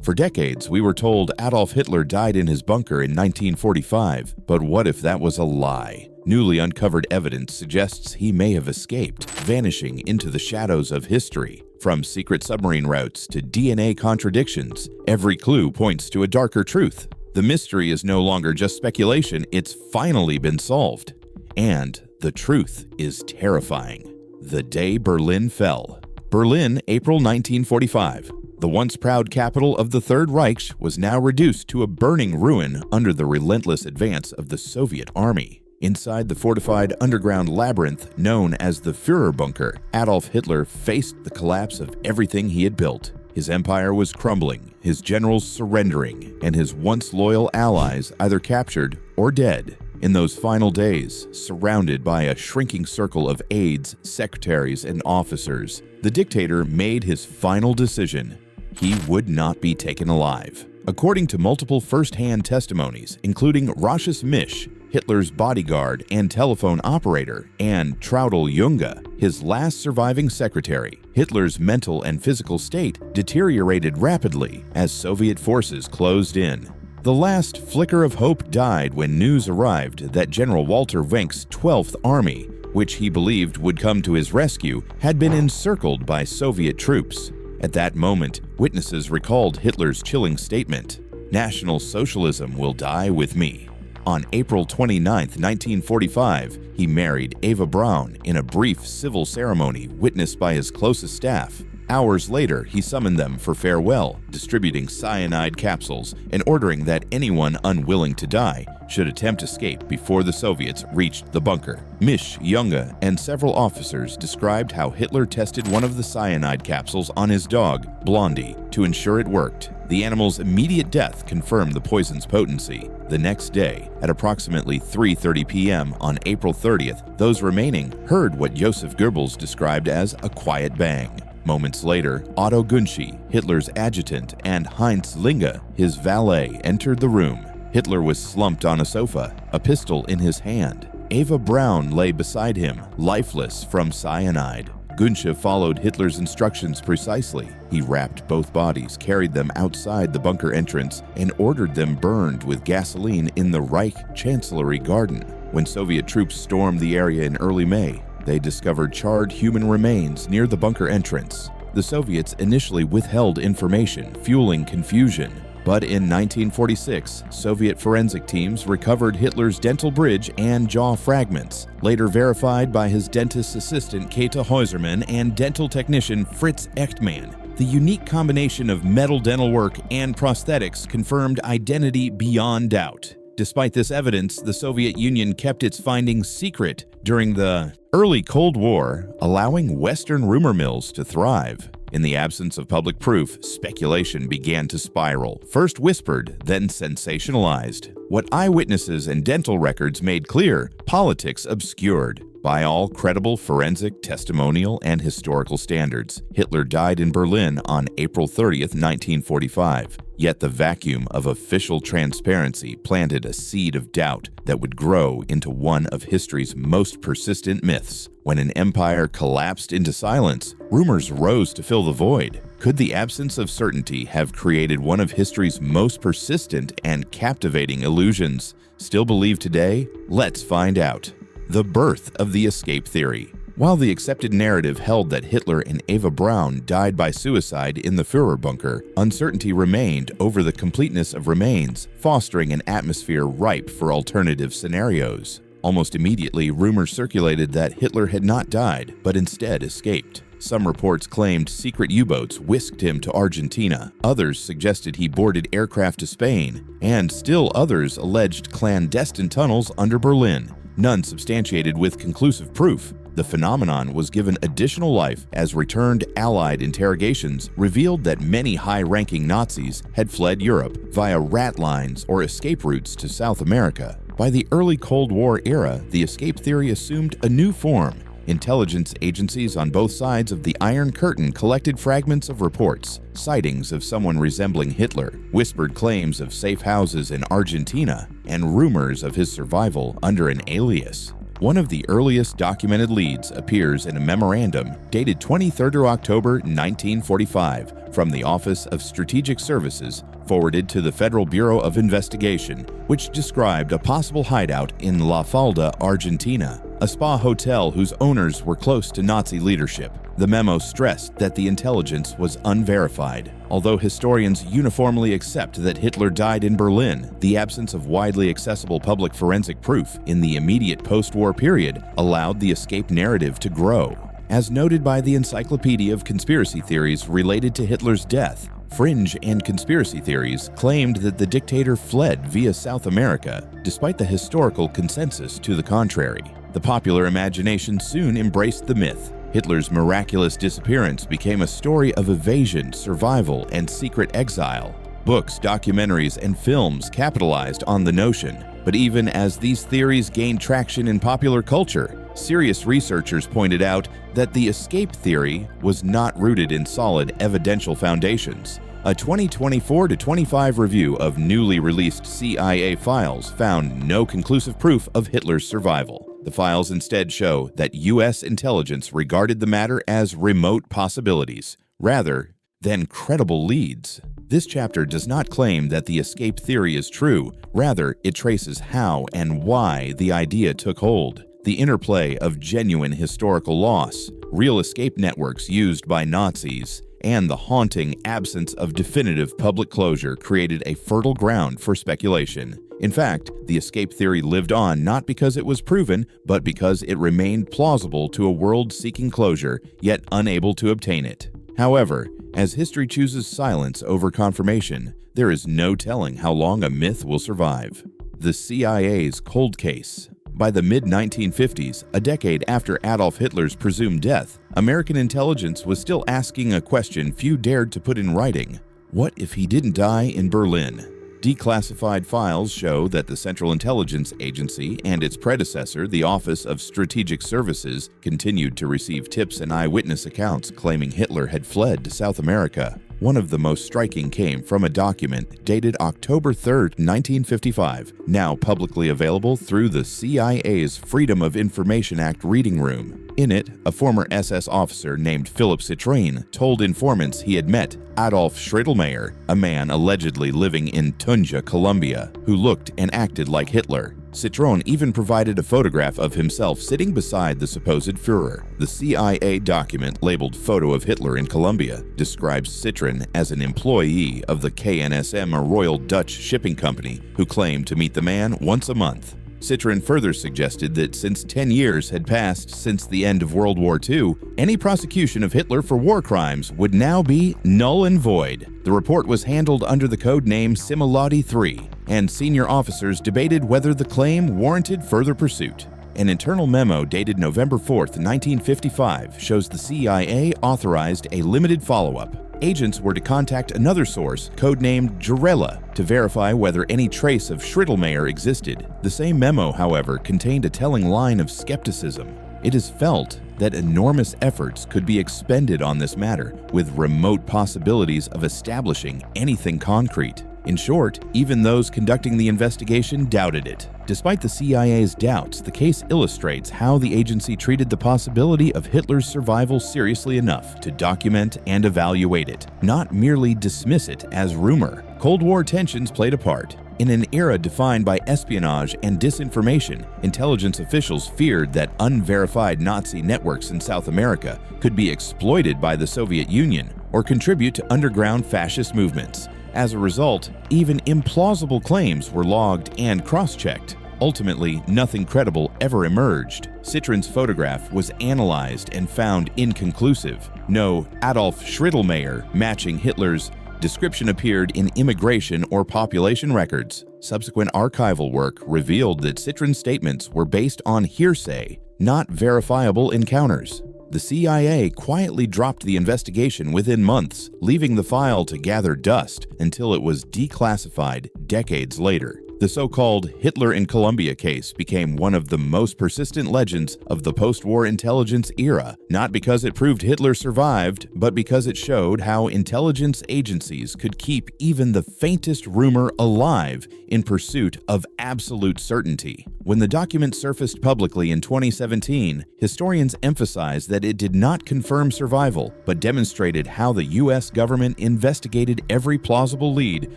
For decades, we were told Adolf Hitler died in his bunker in 1945, but what if that was a lie? Newly uncovered evidence suggests he may have escaped, vanishing into the shadows of history. From secret submarine routes to DNA contradictions, every clue points to a darker truth. The mystery is no longer just speculation, it's finally been solved. And the truth is terrifying. The day Berlin fell. Berlin, April 1945. The once proud capital of the Third Reich was now reduced to a burning ruin under the relentless advance of the Soviet army. Inside the fortified underground labyrinth known as the Führer bunker, Adolf Hitler faced the collapse of everything he had built. His empire was crumbling, his generals surrendering, and his once loyal allies either captured or dead. In those final days, surrounded by a shrinking circle of aides, secretaries, and officers, the dictator made his final decision. He would not be taken alive. According to multiple first-hand testimonies, including Rochus Misch, Hitler's bodyguard and telephone operator, and Traudl Junge, his last surviving secretary, Hitler's mental and physical state deteriorated rapidly as Soviet forces closed in. The last flicker of hope died when news arrived that General Walter Wenck's 12th Army, which he believed would come to his rescue, had been encircled by Soviet troops. At that moment, witnesses recalled Hitler's chilling statement, "National Socialism will die with me." On April 29, 1945, he married Eva Braun in a brief civil ceremony witnessed by his closest staff. Hours later, he summoned them for farewell, distributing cyanide capsules and ordering that anyone unwilling to die should attempt escape before the Soviets reached the bunker. Misch, Junge, and several officers described how Hitler tested one of the cyanide capsules on his dog, Blondie, to ensure it worked. The animal's immediate death confirmed the poison's potency. The next day, at approximately 3:30 p.m. on April 30th, those remaining heard what Joseph Goebbels described as a quiet bang. Moments later, Otto Gunshi, Hitler's adjutant, and Heinz Linge, his valet, entered the room. Hitler was slumped on a sofa, a pistol in his hand. Eva Braun lay beside him, lifeless from cyanide. Gunshi followed Hitler's instructions precisely. He wrapped both bodies, carried them outside the bunker entrance, and ordered them burned with gasoline in the Reich Chancellery Garden. When Soviet troops stormed the area in early May, they discovered charred human remains near the bunker entrance. The Soviets initially withheld information, fueling confusion. But in 1946, Soviet forensic teams recovered Hitler's dental bridge and jaw fragments, later verified by his dentist assistant Käthe Häusermann and dental technician Fritz Echtmann. The unique combination of metal dental work and prosthetics confirmed identity beyond doubt. Despite this evidence, the Soviet Union kept its findings secret during the early Cold War, allowing Western rumor mills to thrive. In the absence of public proof, speculation began to spiral, first whispered, then sensationalized. What eyewitnesses and dental records made clear, politics obscured. By all credible forensic, testimonial, and historical standards, Hitler died in Berlin on April 30th, 1945. Yet the vacuum of official transparency planted a seed of doubt that would grow into one of history's most persistent myths. When an empire collapsed into silence, rumors rose to fill the void. Could the absence of certainty have created one of history's most persistent and captivating illusions? Still believed today? Let's find out. The birth of the escape theory. While the accepted narrative held that Hitler and Eva Braun died by suicide in the Führer bunker, uncertainty remained over the completeness of remains, fostering an atmosphere ripe for alternative scenarios. Almost immediately, rumors circulated that Hitler had not died, but instead escaped. Some reports claimed secret U-boats whisked him to Argentina. Others suggested he boarded aircraft to Spain, and still others alleged clandestine tunnels under Berlin. None substantiated with conclusive proof. The phenomenon was given additional life as returned Allied interrogations revealed that many high-ranking Nazis had fled Europe via rat lines or escape routes to South America. By the early Cold War era, the escape theory assumed a new form. Intelligence agencies on both sides of the Iron Curtain collected fragments of reports, sightings of someone resembling Hitler, whispered claims of safe houses in Argentina, and rumors of his survival under an alias. One of the earliest documented leads appears in a memorandum dated 23 October 1945 from the Office of Strategic Services, forwarded to the Federal Bureau of Investigation, which described a possible hideout in La Falda, Argentina, a spa hotel whose owners were close to Nazi leadership. The memo stressed that the intelligence was unverified. Although historians uniformly accept that Hitler died in Berlin, the absence of widely accessible public forensic proof in the immediate post-war period allowed the escape narrative to grow. As noted by the Encyclopedia of Conspiracy Theories related to Hitler's death, fringe and conspiracy theories claimed that the dictator fled via South America, despite the historical consensus to the contrary. The popular imagination soon embraced the myth. Hitler's miraculous disappearance became a story of evasion, survival, and secret exile. Books, documentaries, and films capitalized on the notion. But even as these theories gained traction in popular culture, serious researchers pointed out that the escape theory was not rooted in solid evidential foundations. A 2024-25 review of newly released CIA files found no conclusive proof of Hitler's survival. The files instead show that U.S. intelligence regarded the matter as remote possibilities, rather than credible leads. This chapter does not claim that the escape theory is true, rather it traces how and why the idea took hold. The interplay of genuine historical loss, real escape networks used by Nazis, and the haunting absence of definitive public closure created a fertile ground for speculation. In fact, the escape theory lived on not because it was proven, but because it remained plausible to a world seeking closure, yet unable to obtain it. However, as history chooses silence over confirmation, there is no telling how long a myth will survive. The CIA's cold case. By the mid-1950s, a decade after Adolf Hitler's presumed death, American intelligence was still asking a question few dared to put in writing. What if he didn't die in Berlin? Declassified files show that the Central Intelligence Agency and its predecessor, the Office of Strategic Services, continued to receive tips and eyewitness accounts claiming Hitler had fled to South America. One of the most striking came from a document dated October 3, 1955, now publicly available through the CIA's Freedom of Information Act reading room. In it, a former SS officer named Philip Citroen told informants he had met Adolf Hitler, a man allegedly living in Tunja, Colombia, who looked and acted like Hitler. Citroen even provided a photograph of himself sitting beside the supposed Führer. The CIA document labeled Photo of Hitler in Colombia describes Citroen as an employee of the KNSM, a Royal Dutch shipping company, who claimed to meet the man once a month. Citroen further suggested that since 10 years had passed since the end of World War II, any prosecution of Hitler for war crimes would now be null and void. The report was handled under the code name Similati 3, and senior officers debated whether the claim warranted further pursuit. An internal memo dated November 4, 1955, shows the CIA authorized a limited follow-up. Agents were to contact another source, codenamed Jarella, to verify whether any trace of Schrittelmeyer existed. The same memo, however, contained a telling line of skepticism. It is felt that enormous efforts could be expended on this matter, with remote possibilities of establishing anything concrete. In short, even those conducting the investigation doubted it. Despite the CIA's doubts, the case illustrates how the agency treated the possibility of Hitler's survival seriously enough to document and evaluate it, not merely dismiss it as rumor. Cold War tensions played a part. In an era defined by espionage and disinformation, intelligence officials feared that unverified Nazi networks in South America could be exploited by the Soviet Union or contribute to underground fascist movements. As a result, even implausible claims were logged and cross-checked. Ultimately, nothing credible ever emerged. Citroen's photograph was analyzed and found inconclusive. No Adolf Schrittelmeyer matching Hitler's description appeared in immigration or population records. Subsequent archival work revealed that Citroen's statements were based on hearsay, not verifiable encounters. The CIA quietly dropped the investigation within months, leaving the file to gather dust until it was declassified decades later. The so-called Hitler in Colombia case became one of the most persistent legends of the post-war intelligence era, not because it proved Hitler survived, but because it showed how intelligence agencies could keep even the faintest rumor alive in pursuit of absolute certainty. When the document surfaced publicly in 2017, historians emphasized that it did not confirm survival, but demonstrated how the U.S. government investigated every plausible lead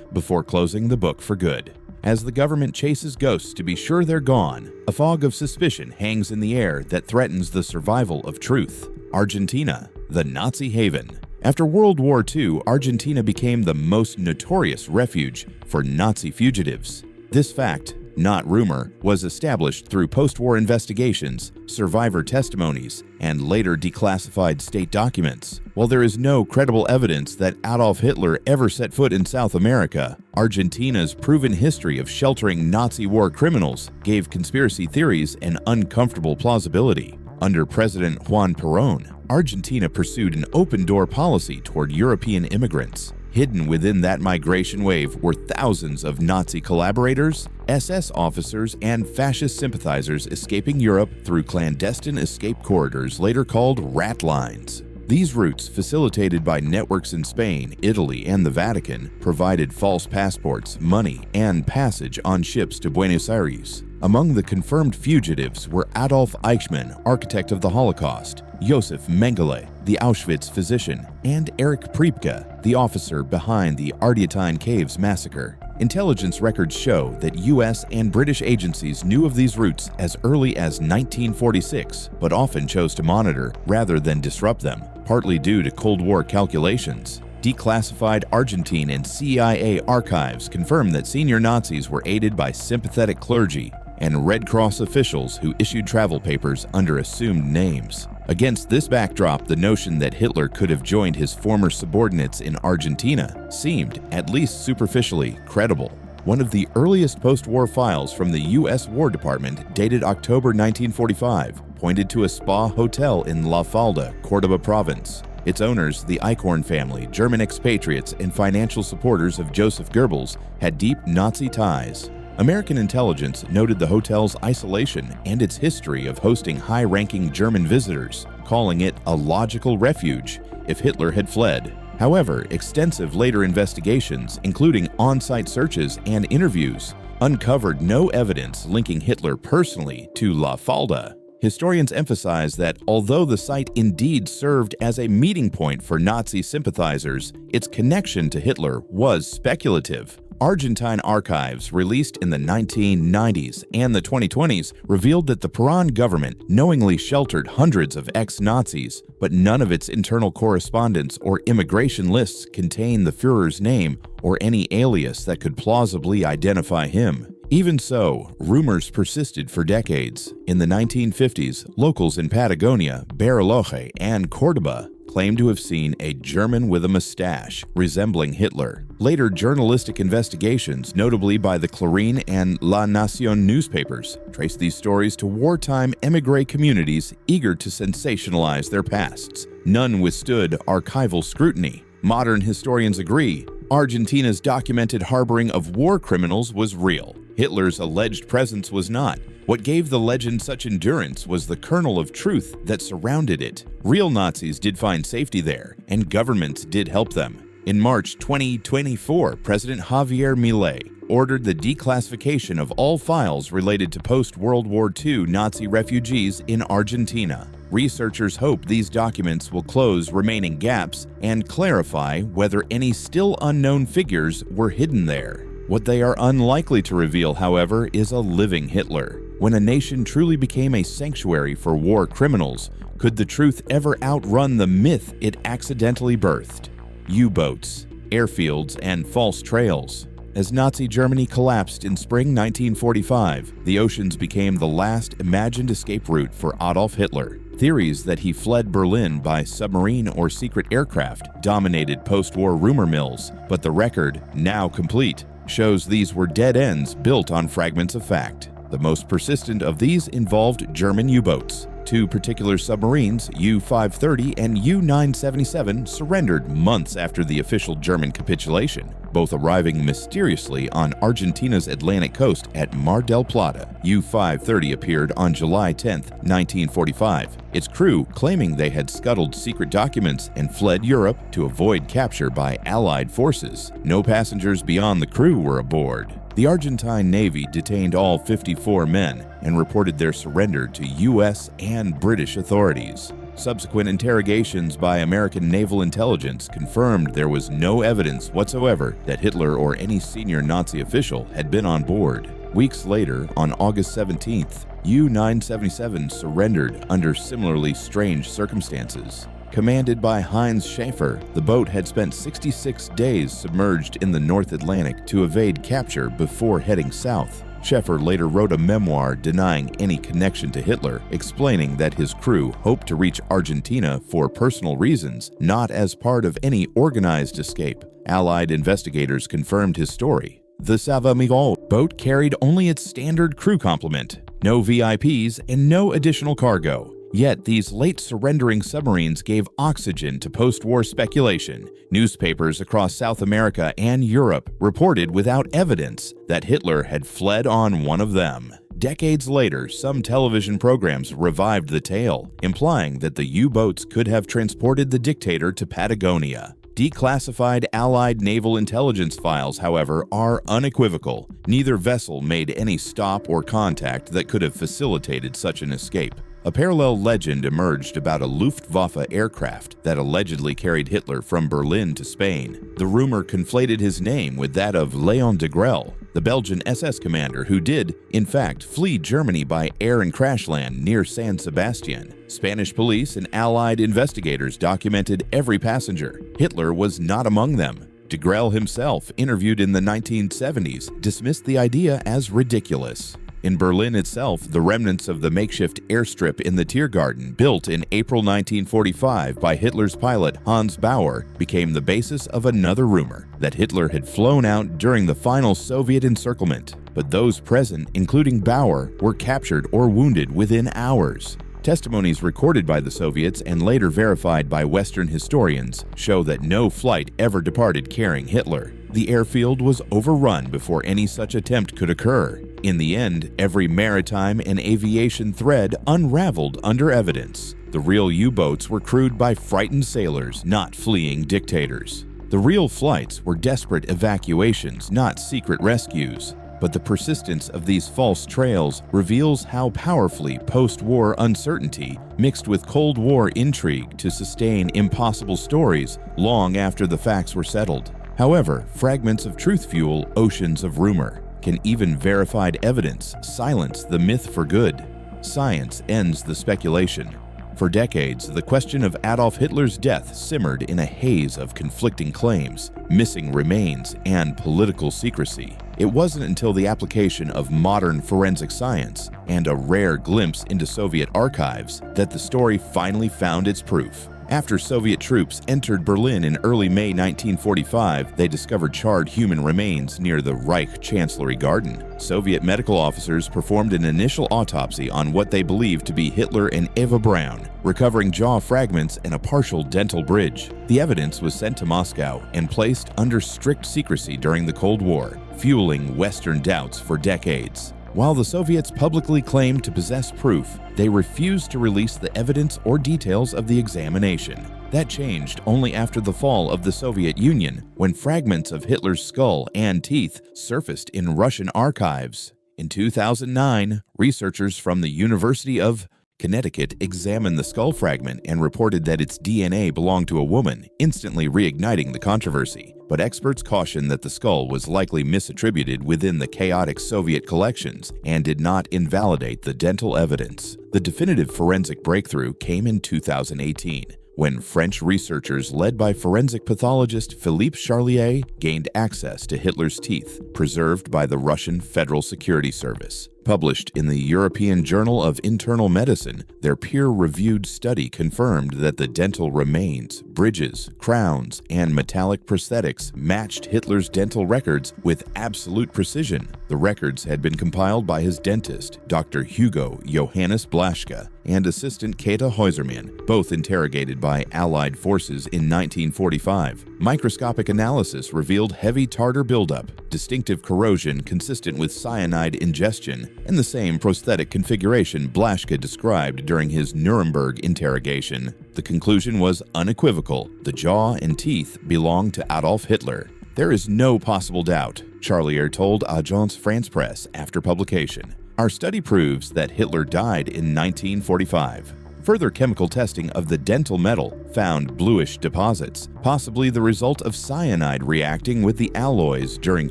before closing the book for good. As the government chases ghosts to be sure they're gone, a fog of suspicion hangs in the air that threatens the survival of truth. Argentina, the Nazi haven. After World War II, Argentina became the most notorious refuge for Nazi fugitives. This fact, not rumor, was established through post-war investigations, survivor testimonies, and later declassified state documents. While there is no credible evidence that Adolf Hitler ever set foot in South America, Argentina's proven history of sheltering Nazi war criminals gave conspiracy theories an uncomfortable plausibility. Under President Juan Perón, Argentina pursued an open-door policy toward European immigrants. Hidden within that migration wave were thousands of Nazi collaborators, SS officers, and fascist sympathizers escaping Europe through clandestine escape corridors later called rat lines. These routes, facilitated by networks in Spain, Italy, and the Vatican, provided false passports, money, and passage on ships to Buenos Aires. Among the confirmed fugitives were Adolf Eichmann, architect of the Holocaust, Josef Mengele, the Auschwitz physician, and Erich Priebke, the officer behind the Ardeatine Caves massacre. Intelligence records show that U.S. and British agencies knew of these routes as early as 1946, but often chose to monitor rather than disrupt them, partly due to Cold War calculations. Declassified Argentine and CIA archives confirm that senior Nazis were aided by sympathetic clergy and Red Cross officials who issued travel papers under assumed names. Against this backdrop, the notion that Hitler could have joined his former subordinates in Argentina seemed, at least superficially, credible. One of the earliest post-war files from the U.S. War Department, dated October 1945, pointed to a spa hotel in La Falda, Córdoba province. Its owners, the Eichhorn family, German expatriates, and financial supporters of Joseph Goebbels, had deep Nazi ties. American intelligence noted the hotel's isolation and its history of hosting high-ranking German visitors, calling it a logical refuge if Hitler had fled. However, extensive later investigations, including on-site searches and interviews, uncovered no evidence linking Hitler personally to La Falda. Historians emphasize that although the site indeed served as a meeting point for Nazi sympathizers, its connection to Hitler was speculative. Argentine archives released in the 1990s and the 2020s revealed that the Perón government knowingly sheltered hundreds of ex-Nazis, but none of its internal correspondence or immigration lists contain the Führer's name or any alias that could plausibly identify him. Even so, rumors persisted for decades. In the 1950s, locals in Patagonia, Bariloche, and Córdoba claimed to have seen a German with a mustache resembling Hitler. Later journalistic investigations, notably by the Clarín and La Nación newspapers, traced these stories to wartime émigré communities eager to sensationalize their pasts. None withstood archival scrutiny. Modern historians agree, Argentina's documented harboring of war criminals was real. Hitler's alleged presence was not. What gave the legend such endurance was the kernel of truth that surrounded it. Real Nazis did find safety there, and governments did help them. In March 2024, President Javier Milei ordered the declassification of all files related to post-World War II Nazi refugees in Argentina. Researchers hope these documents will close remaining gaps and clarify whether any still unknown figures were hidden there. What they are unlikely to reveal, however, is a living Hitler. When a nation truly became a sanctuary for war criminals, could the truth ever outrun the myth it accidentally birthed? U-boats, airfields, and false trails. As Nazi Germany collapsed in spring 1945, the oceans became the last imagined escape route for Adolf Hitler. Theories that he fled Berlin by submarine or secret aircraft dominated post-war rumor mills, but the record, now complete, shows these were dead ends built on fragments of fact. The most persistent of these involved German U-boats. Two particular submarines, U-530 and U-977, surrendered months after the official German capitulation. both arriving mysteriously on Argentina's Atlantic coast at Mar del Plata. U-530 appeared on July 10, 1945, its crew claiming they had scuttled secret documents and fled Europe to avoid capture by Allied forces. No passengers beyond the crew were aboard. The Argentine Navy detained all 54 men and reported their surrender to U.S. and British authorities. Subsequent interrogations by American naval intelligence confirmed there was no evidence whatsoever that Hitler or any senior Nazi official had been on board. Weeks later, on August 17th, U-977 surrendered under similarly strange circumstances. Commanded by Heinz Schaefer, the boat had spent 66 days submerged in the North Atlantic to evade capture before heading south. Schaefer later wrote a memoir denying any connection to Hitler, explaining that his crew hoped to reach Argentina for personal reasons, not as part of any organized escape. Allied investigators confirmed his story. The Sava Miguel boat carried only its standard crew complement, no VIPs, and no additional cargo. Yet these late surrendering submarines gave oxygen to post-war speculation. Newspapers across South America and Europe reported without evidence that Hitler had fled on one of them. Decades later, some television programs revived the tale, implying that the U-boats could have transported the dictator to Patagonia. Declassified Allied naval intelligence files, however, are unequivocal. Neither vessel made any stop or contact that could have facilitated such an escape. A parallel legend emerged about a Luftwaffe aircraft that allegedly carried Hitler from Berlin to Spain. The rumor conflated his name with that of Léon de Grelle, the Belgian SS commander who did, in fact, flee Germany by air and crash land near San Sebastian. Spanish police and Allied investigators documented every passenger. Hitler was not among them. De Grelle himself, interviewed in the 1970s, dismissed the idea as ridiculous. In Berlin itself, the remnants of the makeshift airstrip in the Tiergarten, built in April 1945 by Hitler's pilot Hans Bauer, became the basis of another rumor that Hitler had flown out during the final Soviet encirclement. But those present, including Bauer, were captured or wounded within hours. Testimonies recorded by the Soviets and later verified by Western historians show that no flight ever departed carrying Hitler. The airfield was overrun before any such attempt could occur. In the end, every maritime and aviation thread unraveled under evidence. The real U-boats were crewed by frightened sailors, not fleeing dictators. The real flights were desperate evacuations, not secret rescues. But the persistence of these false trails reveals how powerfully post-war uncertainty mixed with Cold War intrigue to sustain impossible stories long after the facts were settled. However, fragments of truth fuel oceans of rumor. Can even verified evidence silence the myth for good? Science ends the speculation. For decades, the question of Adolf Hitler's death simmered in a haze of conflicting claims, missing remains, and political secrecy. It wasn't until the application of modern forensic science and a rare glimpse into Soviet archives that the story finally found its proof. After Soviet troops entered Berlin in early May 1945, they discovered charred human remains near the Reich Chancellery Garden. Soviet medical officers performed an initial autopsy on what they believed to be Hitler and Eva Braun, recovering jaw fragments and a partial dental bridge. The evidence was sent to Moscow and placed under strict secrecy during the Cold War, fueling Western doubts for decades. While the Soviets publicly claimed to possess proof, they refused to release the evidence or details of the examination. That changed only after the fall of the Soviet Union, when fragments of Hitler's skull and teeth surfaced in Russian archives. In 2009, researchers from the University of Connecticut examined the skull fragment and reported that its DNA belonged to a woman, instantly reigniting the controversy. But experts cautioned that the skull was likely misattributed within the chaotic Soviet collections and did not invalidate the dental evidence. The definitive forensic breakthrough came in 2018, when French researchers led by forensic pathologist Philippe Charlier gained access to Hitler's teeth, preserved by the Russian Federal Security Service. Published in the European Journal of Internal Medicine, their peer-reviewed study confirmed that the dental remains, bridges, crowns, and metallic prosthetics matched Hitler's dental records with absolute precision. The records had been compiled by his dentist, Dr. Hugo Johannes Blaschke, and assistant Käthe Häusermann, both interrogated by Allied forces in 1945. Microscopic analysis revealed heavy tartar buildup, distinctive corrosion consistent with cyanide ingestion, and the same prosthetic configuration Blaschke described during his Nuremberg interrogation. The conclusion was unequivocal: the jaw and teeth belonged to Adolf Hitler. There is no possible doubt, Charlier told Agence France-Presse after publication. Our study proves that Hitler died in 1945. Further chemical testing of the dental metal found bluish deposits, possibly the result of cyanide reacting with the alloys during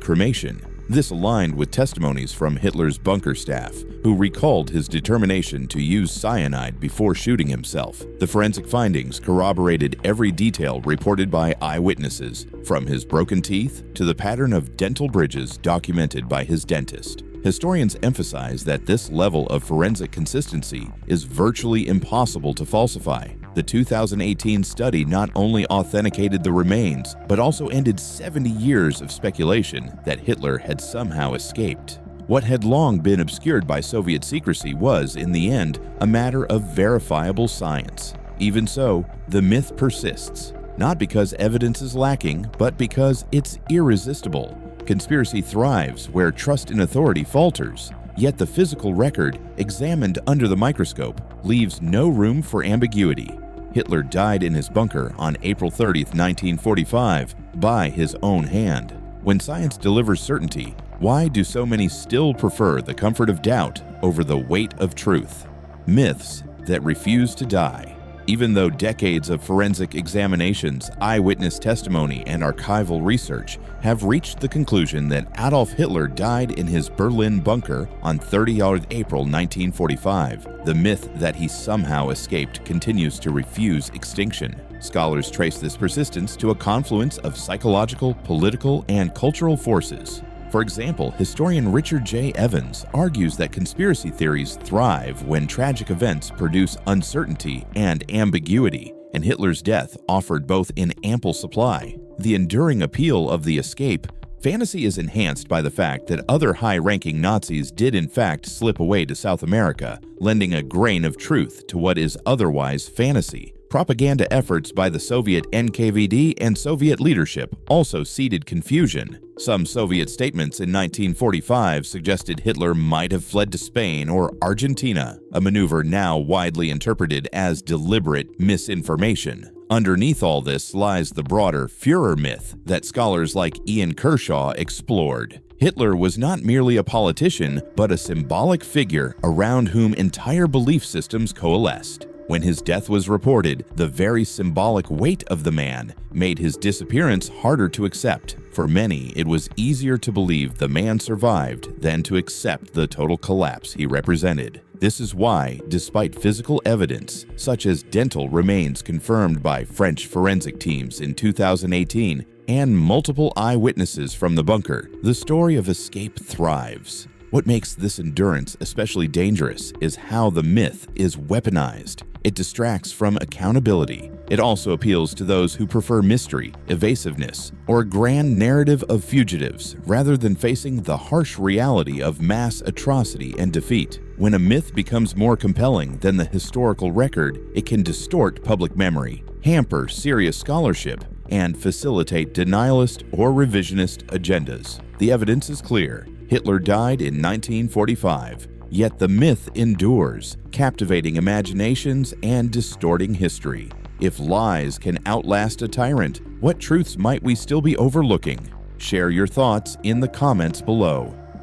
cremation. This aligned with testimonies from Hitler's bunker staff, who recalled his determination to use cyanide before shooting himself. The forensic findings corroborated every detail reported by eyewitnesses, from his broken teeth to the pattern of dental bridges documented by his dentist. Historians emphasize that this level of forensic consistency is virtually impossible to falsify. The 2018 study not only authenticated the remains, but also ended 70 years of speculation that Hitler had somehow escaped. What had long been obscured by Soviet secrecy was, in the end, a matter of verifiable science. Even so, the myth persists, not because evidence is lacking, but because it's irresistible. Conspiracy thrives where trust in authority falters, yet the physical record, examined under the microscope, leaves no room for ambiguity. Hitler died in his bunker on April 30, 1945, by his own hand. When science delivers certainty, why do so many still prefer the comfort of doubt over the weight of truth? Myths that refuse to die. Even though decades of forensic examinations, eyewitness testimony, and archival research have reached the conclusion that Adolf Hitler died in his Berlin bunker on 30 April 1945, the myth that he somehow escaped continues to refuse extinction. Scholars trace this persistence to a confluence of psychological, political, and cultural forces. For example, historian Richard J. Evans argues that conspiracy theories thrive when tragic events produce uncertainty and ambiguity, and Hitler's death offered both in ample supply. The enduring appeal of the escape fantasy is enhanced by the fact that other high-ranking Nazis did in fact slip away to South America, lending a grain of truth to what is otherwise fantasy. Propaganda efforts by the Soviet NKVD and Soviet leadership also seeded confusion. Some Soviet statements in 1945 suggested Hitler might have fled to Spain or Argentina, a maneuver now widely interpreted as deliberate misinformation. Underneath all this lies the broader Führer myth that scholars like Ian Kershaw explored. Hitler was not merely a politician, but a symbolic figure around whom entire belief systems coalesced. When his death was reported, the very symbolic weight of the man made his disappearance harder to accept. For many, it was easier to believe the man survived than to accept the total collapse he represented. This is why, despite physical evidence, such as dental remains confirmed by French forensic teams in 2018 and multiple eyewitnesses from the bunker, the story of escape thrives. What makes this endurance especially dangerous is how the myth is weaponized. It distracts from accountability. It also appeals to those who prefer mystery, evasiveness, or a grand narrative of fugitives rather than facing the harsh reality of mass atrocity and defeat. When a myth becomes more compelling than the historical record, it can distort public memory, hamper serious scholarship, and facilitate denialist or revisionist agendas. The evidence is clear. Hitler died in 1945, yet the myth endures, captivating imaginations and distorting history. If lies can outlast a tyrant, what truths might we still be overlooking? Share your thoughts in the comments below.